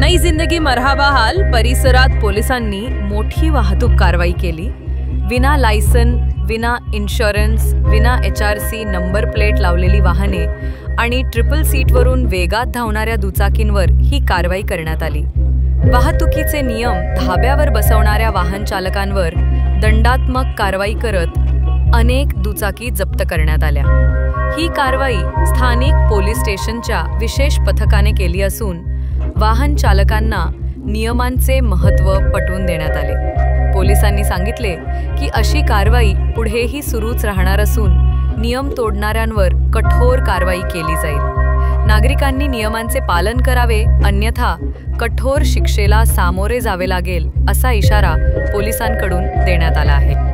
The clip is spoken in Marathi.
नई जिंदगी मरहबा हाल परिसरात पोलिसांनी मोठी वाहतूक कारवाई केली। विना लायसन, विना इन्शुरन्स, विना HRC नंबर प्लेट लावलेली वाहने आणि ट्रिपल सीटवरून वेगात धावणाऱ्या दुचाकींवर ही कारवाई करण्यात आली। वाहतुकीचे नियम धाब्यावर बसवणाऱ्या वाहन चालकांवर दंडात्मक कारवाई करत अनेक दुचाकी जप्त करण्यात आल्या। ही कारवाई स्थानिक पोलीस स्टेशनच्या विशेष पथकाने केली असून वाहन चालकांना नियमांचे महत्त्व पटवून देण्यात आले। पोलिसांनी सांगितले की अशी कारवाई पुढेही सुरूच राहणार असून नियम तोडणाऱ्यांवर कठोर कारवाई केली जाईल। नागरिकांनी नियमांचे पालन करावे, अन्यथा कठोर शिक्षेला सामोरे जावे लागेल असा इशारा पोलिसांकडून देण्यात आला आहे।